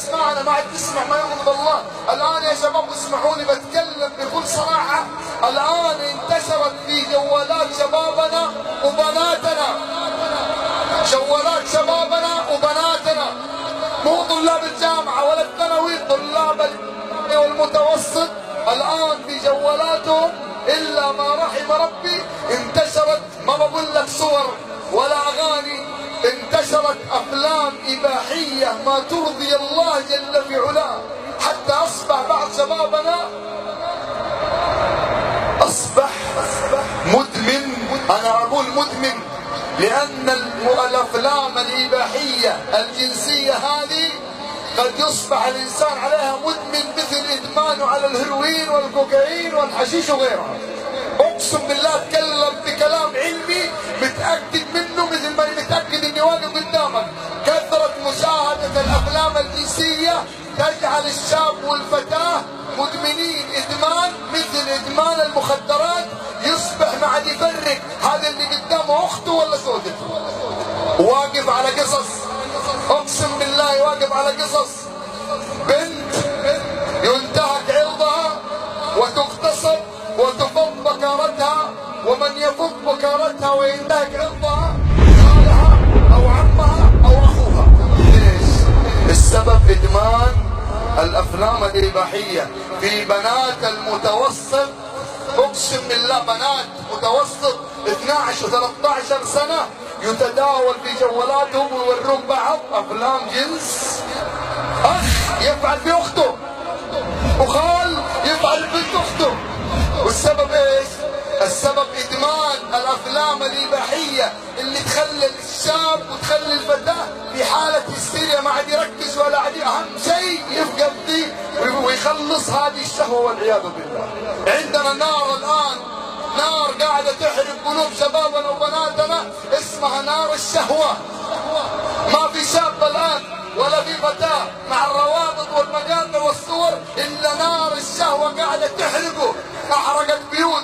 تسمعنا ما عاد تسمع ما يغضب الله. الآن يا شباب اسمحوني بتكلم بكل صراحة، الآن انتشرت في جوالات شبابنا وبناتنا، جوالات شبابنا وبناتنا، مو طلاب الجامعة ولا الثانوي، طلاب والمتوسط الآن في جوالاتهم إلا ما رحم ربي انتشرت، ما بقول لك صور ولا أغاني، انتشرت أفلام إباحية ما ترضي الله جل في علاه، حتى أصبح بعض شبابنا أصبح مدمن. أنا أقول مدمن لأن الأفلام الإباحية الجنسية هذه قد يصبح الإنسان عليها مدمن مثل إدمانه على الهيروين والكوكايين والحشيش وغيرها. أقسم بالله أتكلم بكلام علمي متأكد منه مثل ما متأكد إني واقف قدامك. كثرة مشاهدة الأفلام الجنسية تجعل الشاب والفتاة مدمنين إدمان مثل إدمان المخدرات، يصبح ما عاد يفرق هذا اللي قدامه أخته ولا زوجته. واقف على قصص، أقسم بالله واقف على قصص بنت ينتهك عرضها وتغتصب وتفض بكارتها، ومن يفض بكارتها وينتهك عرضها خالها أو عمها أو أخوها. ليش؟ السبب إدمان الأفلام الإباحية في بنات المتوسط. أقسم بالله بنات متوسط 12 و 13 سنة يتداول في جوالاتهم ويورون بعض أفلام جنس. أخ يفعل في أخته، وخال يفعل بنت أخته. والسبب إيش؟ السبب إدمان الأفلام الإباحية اللي تخلي الشاب وتخلي الفتاة في حالة هستيريا، ما عاد يركز ولا عاد، أهم شيء يفقد دي ويخلص هذه الشهوة والعياذ بالله. عندنا نار الآن، نار قاعدة تحرق قلوب شبابنا وبناتنا اسمها نار الشهوة. ما في شاب الآن ولا في فتاة مع الروابط والمقاطع والصور إلا نار الشهوة قاعدة تحرقه. أحرقت بيوت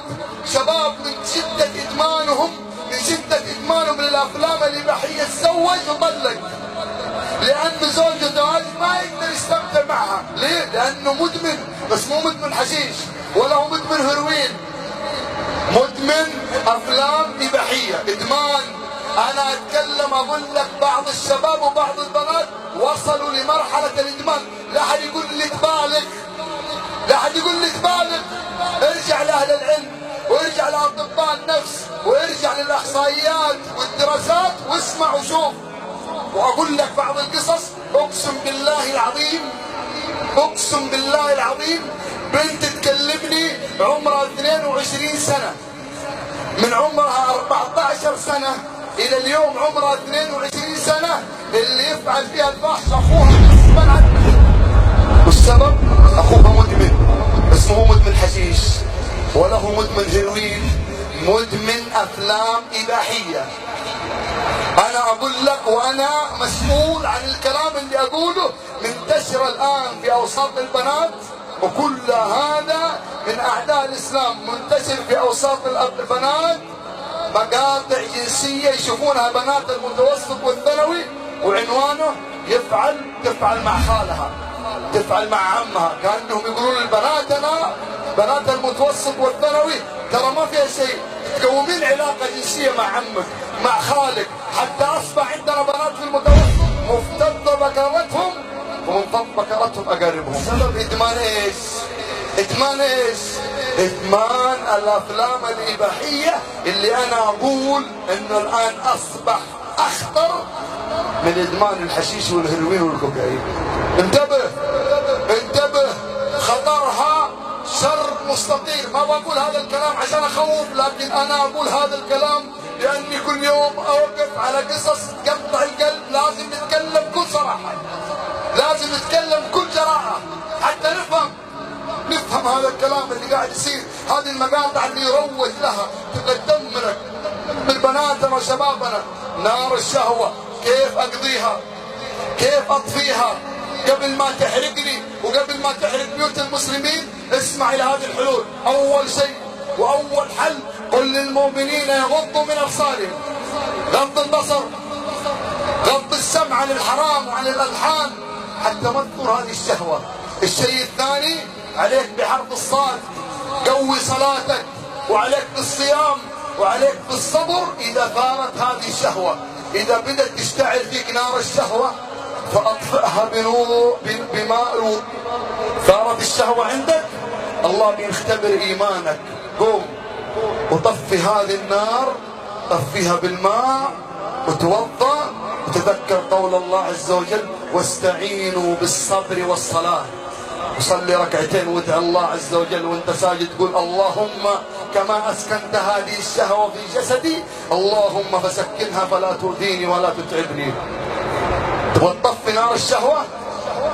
شباب من شدة إدمانهم، من شدة إدمانهم للأفلام الإباحية تزوج وطلق لأن زوجته ما يقدر يستمتع معها. ليه؟ لأنه مدمن، بس مو مدمن حشيش ولا هو مدمن هيروين، مدمن أفلام إباحية، إدمان. أنا أتكلم أقول لك بعض الشباب وبعض البنات وصلوا لمرحلة الإدمان. لا أحد يقول لي تبالغ، لا أحد يقول لي تبالغ. ارجع لأهل العلم وارجع لأطباء النفس وارجع للإحصائيات والدراسات واسمع وشوف. وأقول لك بعض القصص، أقسم بالله العظيم، أقسم بالله العظيم بنت تكلمني عمرها 22 سنة، من عمرها 14 سنة إلى اليوم عمرها 22 سنة اللي يفعل فيها الفحش أخوها غصبا عنها. والسبب أخوها مدمن، بس مو مدمن حشيش ولا هو مدمن هيروين، مدمن أفلام إباحية. أنا أقول لك وأنا مسؤول عن الكلام اللي أقوله، منتشر الآن في أوساط البنات، وكل هذا من أعداء الإسلام. منتشر في أوساط البنات مقاطع جنسية يشوفونها بنات المتوسط والثانوي، وعنوانه تفعل مع خالها، تفعل مع عمها. كأنهم يقولون لبناتنا بنات المتوسط والثانوي ترى ما فيها شيء، تقومين علاقة جنسية مع عمك مع خالك، حتى أصبح عندنا بنات في المتوسط مفتضة بكرتهم ومنفض بكرتهم أقاربهم. سبب إدمان إيش؟ إدمان إيش؟ إدمان الأفلام الإباحية اللي أنا أقول إنه الآن أصبح أخطر من إدمان الحشيش والهيروين والكوكايين. انتبه انتبه، خطرها شر مستطير. ما بقول هذا الكلام عشان أخوف، لكن أنا أقول هذا الكلام لأني كل يوم أوقف على قصص تقطع القلب. لازم نتكلم بكل صراحة، لازم نتكلم بكل جراءة حتى نفهم هذا الكلام اللي قاعد يصير. هذه المقاطع اللي يروج لها تقدمنا من بناتنا وشبابنا. نار الشهوة كيف أقضيها، كيف أطفيها قبل ما تحرقني وقبل ما تحرق بيوت المسلمين؟ اسمع إلى هذه الحلول. أول شيء وأول حل، قل للمؤمنين يغضوا من أبصارهم. غض البصر، غض السمع عن الحرام وعن الألحان، حتى ما تثور هذه الشهوة. الشيء الثاني عليك بحرف الصاد، قوي صلاتك، وعليك بالصيام، وعليك بالصبر إذا ثارت هذه الشهوة. إذا بدأت تشتعل فيك نار الشهوة فأطفئها بماء. ثارت الشهوة عندك، الله بيختبر إيمانك. قوم وطفي هذه النار، طفيها بالماء وتوضأ، وتذكر قول الله عز وجل: واستعينوا بالصبر والصلاة. وصلي ركعتين وادعي الله عز وجل وانت ساجد، تقول: اللهم كما أسكنت هذه الشهوة في جسدي، اللهم فسكنها فلا تؤذيني ولا تتعبني. تبغى تطفي نار الشهوة؟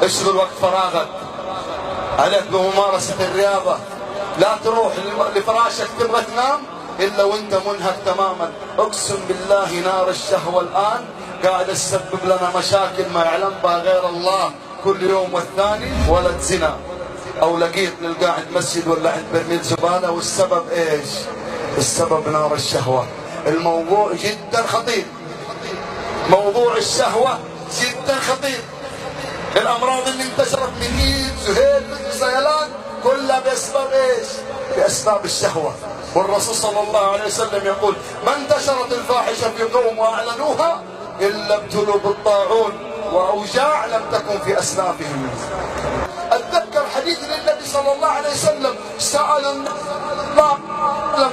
اشغل وقت فراغك، عليك بممارسة الرياضة. لا تروح لفراشك تبغى تنام إلا وانت منهك تماما. اقسم بالله نار الشهوة الآن قاعد تسبب لنا مشاكل ما يعلم بها غير الله. كل يوم والثاني ولد زنا او لقيط نلقاه عند مسجد ولا عند برميل زبالة. والسبب ايش؟ السبب نار الشهوة. الموضوع جدا خطير، موضوع الشهوة جدا خطير. الامراض اللي انتشرت من ايد زهير مثل سيلان كلها باسباب ايش؟ باسباب الشهوة. والرسول صلى الله عليه وسلم يقول: ما انتشرت الفاحشة في قوم واعلنوها الا ابتلوا بالطاعون واوجاع لم تكن في اسلافهم. اتذكر حديث للنبي صلى الله عليه وسلم، سأل الله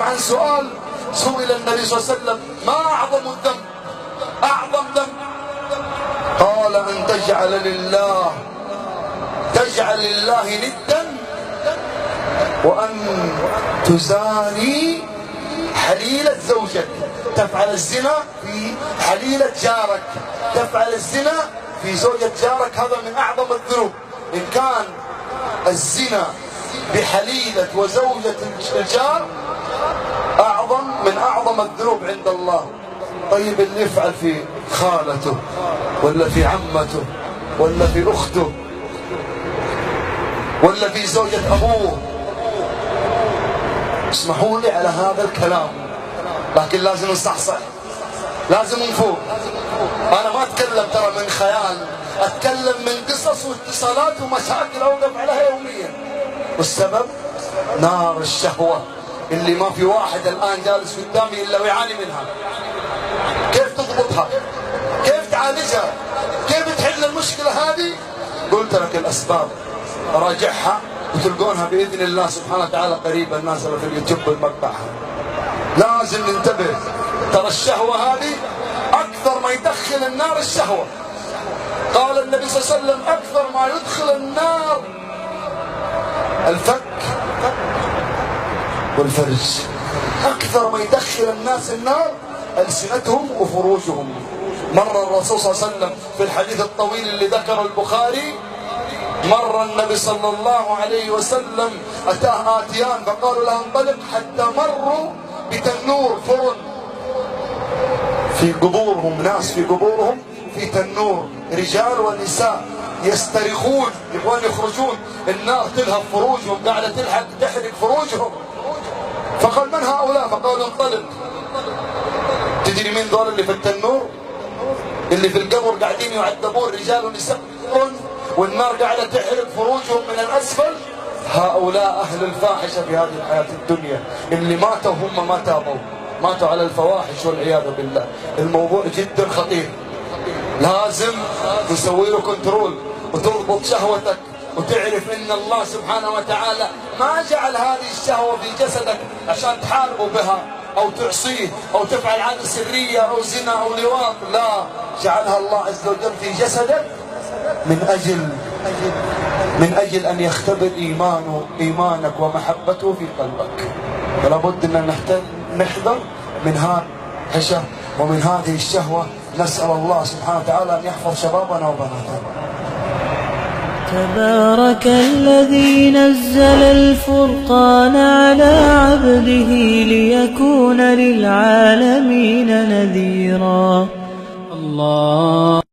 عن سؤال، سئل النبي صلى الله عليه وسلم: ما اعظم الذنب؟ اعظم ذنب؟ قال: ان تجعل لله ندا، وان تزاني حليلة زوجك. تفعل الزنا في حليلة جارك، تفعل الزنا في زوجة جارك، هذا من أعظم الذنوب. إن كان الزنا بحليلة وزوجة الجار أعظم من أعظم الذنوب عند الله. طيب اللي يفعل في خالته ولا في عمته ولا في أخته ولا في زوجة أبوه، اسمحوا لي على هذا الكلام، لكن لازم نصحصح، لازم نفوق. أنا ما أتكلم ترى من خيال، أتكلم من قصص واتصالات ومشاكل أوقف عليها يوميا. والسبب نار الشهوة اللي ما في واحد الآن جالس قدامي إلا ويعاني منها. كيف تضبطها؟ كيف تعالجها؟ كيف تحل المشكلة هذه؟ قلت لك الأسباب، راجعها وتلقونها بإذن الله سبحانه وتعالى قريبا نازلة في اليوتيوب بمقطعها. لازم ننتبه، ترى الشهوة هذه أكثر ما يدخل النار الشهوة. قال النبي صلى الله عليه وسلم: أكثر ما يدخل النار الفك والفرج. أكثر ما يدخل الناس النار ألسنتهم وفروجهم. مر الرسول صلى الله عليه وسلم في الحديث الطويل اللي ذكره البخاري، مر النبي صلى الله عليه وسلم أتاه آتيان فقالوا له: انطلق، حتى مروا بتنور فرن في قبورهم، ناس في قبورهم في تنور، رجال ونساء يسترخون يبغون يخرجون، النار تلهب فروجهم، قاعدة تحرق فروجهم. فقال: من هؤلاء؟ فقالوا: انطلق. تدري مين دول اللي في التنور؟ اللي في القبر قاعدين يعذبون، رجال ونساء، والنار قاعدة تحرق فروجهم من الأسفل. هؤلاء أهل الفاحشة في هذه الحياة الدنيا، اللي ماتوا هم ما تابوا، ماتوا على الفواحش والعياذ بالله. الموضوع جدا خطير، لازم تسوي له كنترول وتضبط شهوتك، وتعرف ان الله سبحانه وتعالى ما جعل هذه الشهوة في جسدك عشان تحاربه بها او تعصيه او تفعل عادة سرية او زنا او لواط، لا، جعلها الله عز وجل في جسدك من أجل أن يختبر إيمانك ومحبته في قلبك. فلا بد أن نحذر من هذا الحشة ومن هذه الشهوة. نسأل الله سبحانه وتعالى أن يحفظ شبابنا وبناتنا. تبارك الذي نزل الفرقان على عبده ليكون للعالمين نذيرا. الله